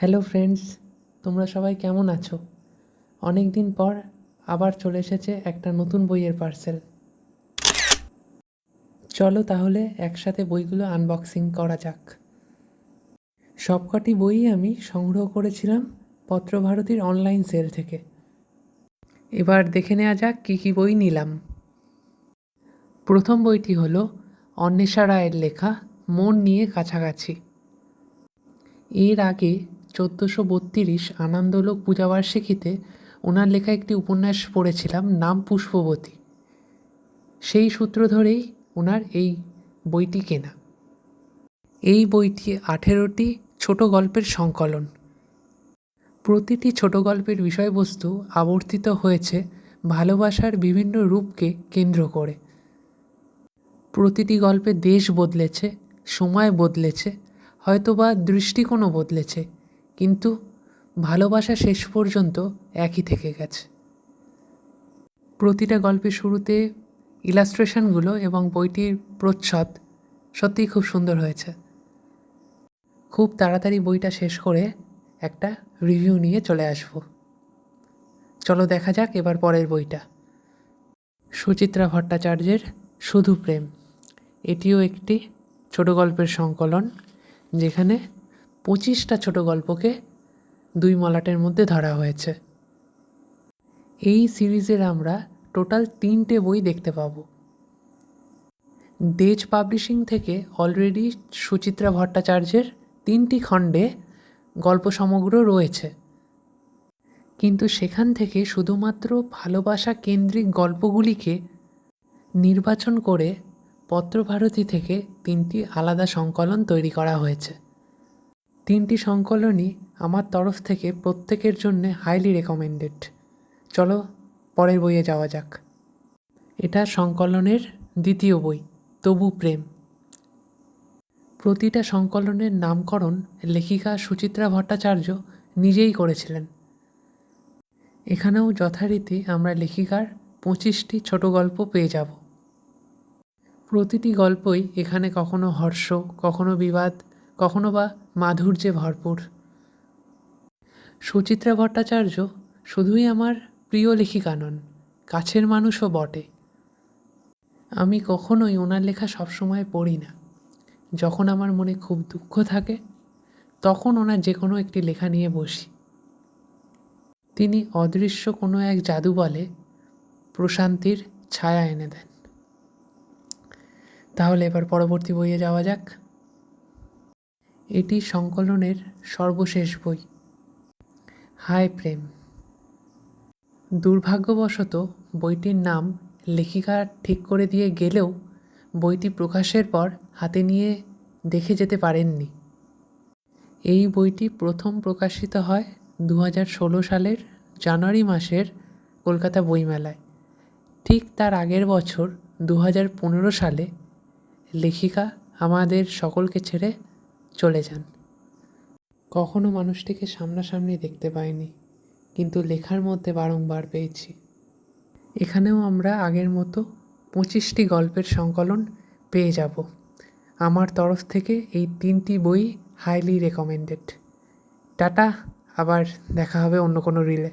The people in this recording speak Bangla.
হ্যালো ফ্রেন্ডস, তোমরা সবাই কেমন আছো? অনেক দিন পর আবার চলে এসেছে একটা নতুন বইয়ের পার্সেল। চলো তাহলে একসাথে বইগুলো আনবক্সিং করা যাক। সবকটি বই আমি সংগ্রহ করেছিলাম পত্রভারতীর অনলাইন সেল থেকে। এবার দেখে নেওয়া যাক কী কী বই নিলাম। প্রথম বইটি হলো অন্বেষা রায়ের লেখা মন নিয়ে কাছাকাছি। এর আগে 1432 আনন্দলোক পূজাবার্ষিকীতে ওনার লেখা একটি উপন্যাস পড়েছিলাম, নাম পুষ্পবতী। সেই সূত্র ধরেই ওনার এই বইটি কেনা। এই বইটি 18টি ছোট গল্পের সংকলন। প্রতিটি ছোট গল্পের বিষয়বস্তু আবর্তিত হয়েছে ভালোবাসার বিভিন্ন রূপকে কেন্দ্র করে। প্রতিটি গল্পে দেশ বদলেছে, সময় বদলেছে, হয়তোবা দৃষ্টিকোণও বদলেছে, কিন্তু ভালোবাসা শেষ পর্যন্ত একই থেকে গেছে। প্রতিটা গল্পের শুরুতে ইলাস্ট্রেশনগুলো এবং বইটির প্রচ্ছদ সত্যিই খুব সুন্দর হয়েছে। খুব তাড়াতাড়ি বইটা শেষ করে একটা রিভিউ নিয়ে চলে আসব। চলো দেখা যাক এবার পরের বইটা। সুচিত্রা ভট্টাচার্যের শুধু প্রেম। এটিও একটি ছোট গল্পের সংকলন, যেখানে 25টা ছোট গল্পকে দুই মলাটের মধ্যে ধরা হয়েছে। এই সিরিজের আমরা টোটাল 3টে বই দেখতে পাবো। দেজ পাবলিশিং থেকে অলরেডি সুচিত্রা ভট্টাচার্যের 3টি খণ্ডে গল্প সমগ্র রয়েছে, কিন্তু সেখান থেকে শুধুমাত্র ভালোবাসা কেন্দ্রিক গল্পগুলিকে নির্বাচন করে পত্রভারতী থেকে 3টি আলাদা সংকলন তৈরি করা হয়েছে। 3টি সংকলনই আমার তরফ থেকে প্রত্যেকের জন্যে হাইলি রেকমেন্ডেড। চলো পরের বইয়ে যাওয়া যাক। এটা সংকলনের দ্বিতীয় বই, তবু প্রেম। প্রতিটা সংকলনের নামকরণ লেখিকা সুচিত্রা ভট্টাচার্য নিজেই করেছিলেন। এখানেও যথারীতি আমরা লেখিকার 25টি ছোট গল্প পেয়ে যাব। প্রতিটি গল্পই এখানে কখনো হর্ষ, কখনো বিবাদ, কখনো বা মাধুর্যে ভরপুর। সুচিত্রা ভট্টাচার্য শুধুই আমার প্রিয় লেখিকা নন, কাছের মানুষও বটে। আমি কখনোই ওনার লেখা সবসময় পড়ি না। যখন আমার মনে খুব দুঃখ থাকে তখন ওনার যে কোনো একটি লেখা নিয়ে বসি। তিনি অদৃশ্য কোনো এক জাদু বলে প্রশান্তির ছায়া এনে দেন। তাহলে এবার পরবর্তী বইয়ে যাওয়া যাক। এটি সংকলনের সর্বশেষ বই, হায় প্রেম। দুর্ভাগ্যবশত বইটির নাম লেখিকা ঠিক করে দিয়ে গেলেও বইটি প্রকাশের পর হাতে নিয়ে দেখে যেতে পারেননি। এই বইটি প্রথম প্রকাশিত হয় 2016 সালের জানুয়ারি মাসের কলকাতা বইমেলায়। ঠিক তার আগের বছর 2015 সালে লেখিকা আমাদের সকলকে ছেড়ে চলে যান। কখনো মানুষটিকে সামনাসামনি দেখতে পাইনি, কিন্তু লেখার মধ্যে বারংবার পেয়েছি। এখানেও আমরা আগের মতো 25টি গল্পের সংকলন পেয়ে যাব। আমার তরফ থেকে এই 3টি বই হাইলি রেকমেন্ডেড। টাটা, আবার দেখা হবে অন্য কোনো রিলে।